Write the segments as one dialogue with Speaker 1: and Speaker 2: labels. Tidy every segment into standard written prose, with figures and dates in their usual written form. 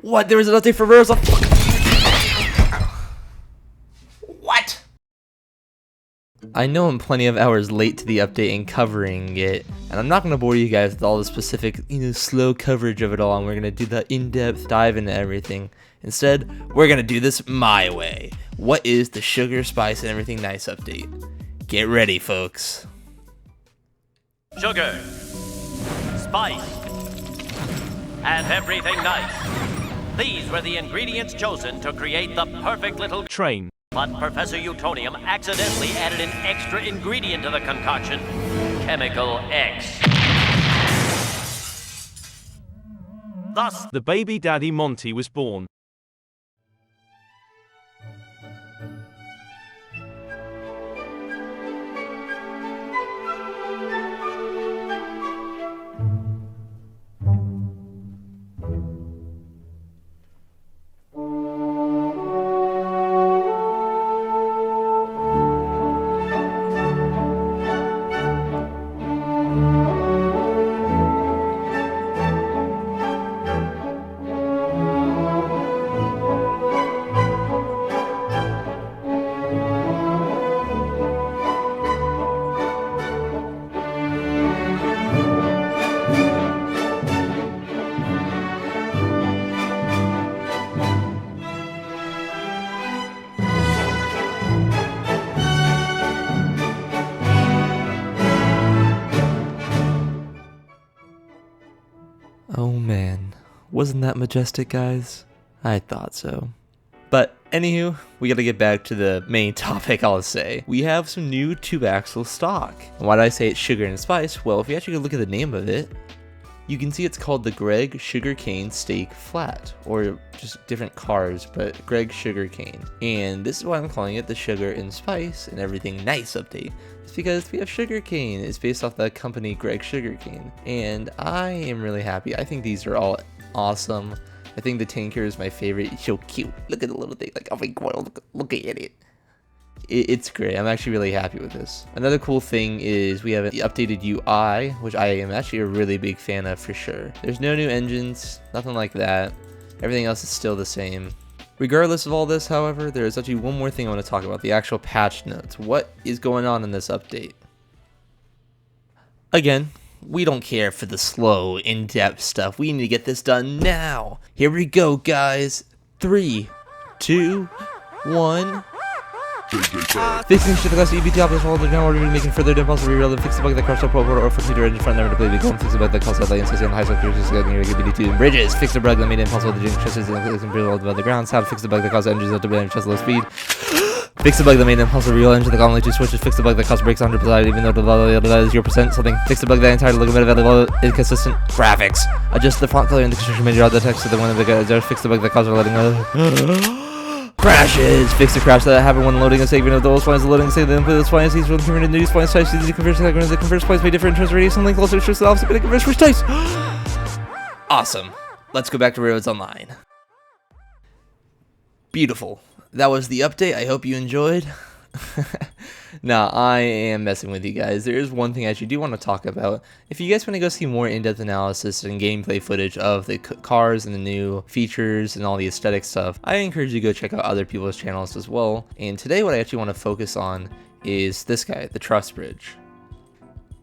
Speaker 1: What? There was an update for Rose? What? I know I'm plenty of hours late to the update and covering it, and I'm not going to bore you guys with all the specific, slow coverage of it all, and we're going to do the in-depth dive into everything. Instead, we're going to do this my way. What is the sugar, spice, and everything nice update? Get ready, folks.
Speaker 2: Sugar, spice, and everything nice. These were the ingredients chosen to create the perfect little
Speaker 3: train.
Speaker 2: But Professor Utonium accidentally added an extra ingredient to the concoction, Chemical X. Thus,
Speaker 3: The baby daddy Monty was born.
Speaker 1: Oh man, wasn't that majestic, guys? I thought so. But anywho, we gotta get back to the main topic, I'll say. We have some new 2-axle stock. And why do I say it's sugar and spice? Well, if you actually look at the name of it, you can see it's called the Greg Sugarcane Steak Flat, or just different cars, but Greg Sugarcane. And this is why I'm calling it the Sugar and Spice and Everything Nice update. It's because we have sugarcane. It's based off the company Greg Sugarcane, and I am really happy. I think these are all awesome. I think the tanker is my favorite. It's so cute. Look at the little thing. Like, oh my god, look at it. It's great. I'm actually really happy with this. Another cool thing is we have the updated UI, which I am actually a really big fan of for sure. There's no new engines, nothing like that. Everything else is still the same. Regardless of all this, however, there is actually one more thing I want to talk about, the actual patch notes. What is going on in this update? Again, we don't care for the slow, in-depth stuff. We need to get this done now. Here we go, guys. 3, 2, 1... Fixing shit that got EBT options while they're now already making further impulse reroll and fix the bug that crushed up or for computer engine front never to play the goal, fix the bug that caused that latency on high school characters getting BD2 and bridges, fix the bug that made it impossible to drink chesses and reroll above the ground, how to fix the bug that caused engines to blame chest low speed. Fix the bug that made it impossible to reroll engine that got only 2 switches, fix the bug that caused brakes 100% even though the is 0% something, fix the bug that entire locomotive had inconsistent graphics, adjust the font color in the construction menu, the text to the one of the guys, fix the bug that caused letting crashes! Fix the crash that happened when loading a segment of those points, loading a segment, input those points, these will convert into new points, types, the conversion segments, the converse points may differ in terms of radius and length, also shows the opposite, but it converts which types. Awesome. Let's go back to Railroads Online. Beautiful. That was the update. I hope you enjoyed. Nah, I am messing with you guys. There is one thing I actually do want to talk about. If you guys want to go see more in-depth analysis and gameplay footage of the cars and the new features and all the aesthetic stuff, I encourage you to go check out other people's channels as well. And today what I actually want to focus on is this guy, the Truss Bridge.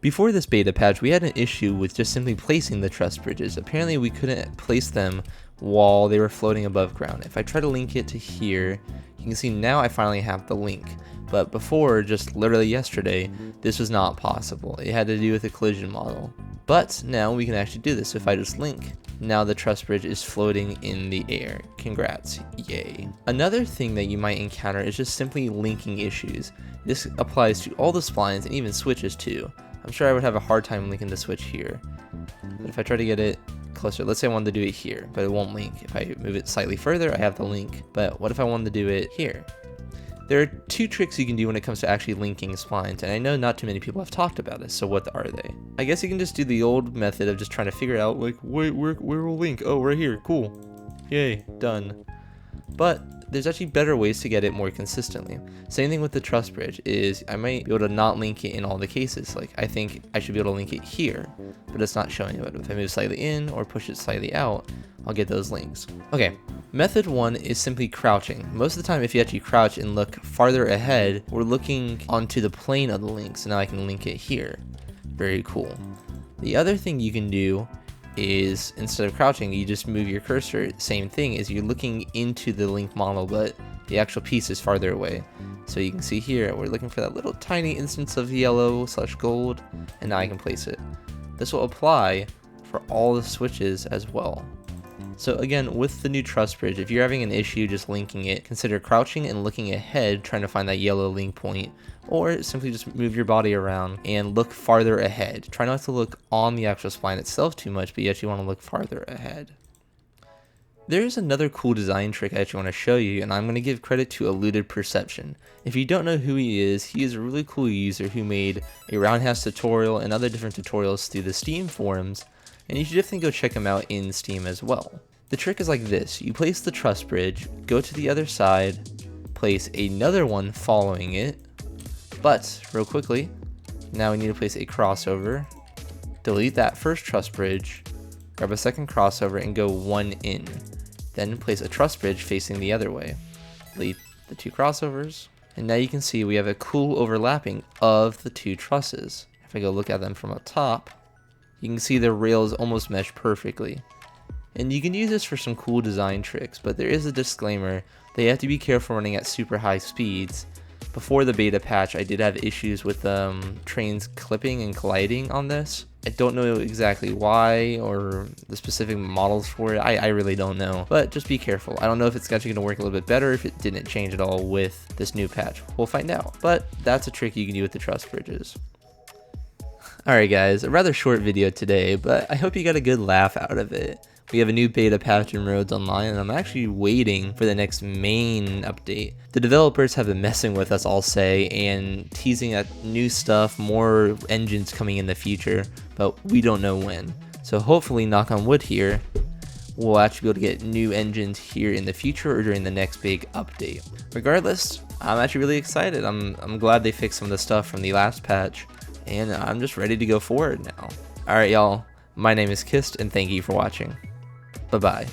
Speaker 1: Before this beta patch, we had an issue with just simply placing the truss bridges. Apparently we couldn't place them while they were floating above ground. If I try to link it to here, you can see now I finally have the link. But before, just literally yesterday, this was not possible. It had to do with the collision model. But now we can actually do this. So if I just link, now the truss bridge is floating in the air. Congrats, yay. Another thing that you might encounter is just simply linking issues. This applies to all the splines and even switches too. I'm sure I would have a hard time linking the switch here. But if I try to get it closer, let's say I wanted to do it here, but it won't link. If I move it slightly further, I have the link. But what if I wanted to do it here? There are 2 tricks you can do when it comes to actually linking splines, and I know not too many people have talked about this, so what are they? I guess you can just do the old method of just trying to figure out, like, wait, where will link? Oh, right here, cool. Yay, done. But there's actually better ways to get it more consistently. Same thing with the Truss Bridge is I might be able to not link it in all the cases. Like I think I should be able to link it here, but it's not showing it. If I move slightly in or push it slightly out, I'll get those links. Okay, method 1 is simply crouching. Most of the time if you actually crouch and look farther ahead, we're looking onto the plane of the link, so now I can link it here. Very cool. The other thing you can do is instead of crouching, you just move your cursor. Same thing is you're looking into the link model, but the actual piece is farther away. So you can see here, we're looking for that little tiny instance of yellow/gold, and now I can place it. This will apply for all the switches as well. So again, with the new Truss Bridge, if you're having an issue just linking it, consider crouching and looking ahead, trying to find that yellow link point, or simply just move your body around and look farther ahead. Try not to look on the actual spline itself too much, but you actually want to look farther ahead. There's another cool design trick I actually want to show you, and I'm going to give credit to Eluded Perception. If you don't know who he is a really cool user who made a roundhouse tutorial and other different tutorials through the Steam forums, and you should definitely go check him out in Steam as well. The trick is like this: you place the Truss Bridge, go to the other side, place another one following it, but real quickly, now we need to place a crossover, delete that first Truss Bridge, grab a second crossover and go one in, then place a Truss Bridge facing the other way, delete the two crossovers, and now you can see we have a cool overlapping of the two trusses. If I go look at them from up top, you can see the rails almost mesh perfectly. And you can use this for some cool design tricks, but there is a disclaimer that you have to be careful running at super high speeds. Before the beta patch, I did have issues with trains clipping and colliding on this. I don't know exactly why or the specific models for it. I really don't know, but just be careful. I don't know if it's actually going to work a little bit better if it didn't change at all with this new patch. We'll find out, but that's a trick you can do with the Truss Bridges. Alright guys, a rather short video today, but I hope you got a good laugh out of it. We have a new beta patch in Roads Online, and I'm actually waiting for the next main update. The developers have been messing with us, I'll say, and teasing at new stuff, more engines coming in the future, but we don't know when. So hopefully, knock on wood here, we'll actually be able to get new engines here in the future or during the next big update. Regardless, I'm actually really excited. I'm glad they fixed some of the stuff from the last patch, and I'm just ready to go forward now. Alright y'all, my name is Kist, and thank you for watching. Bye-bye.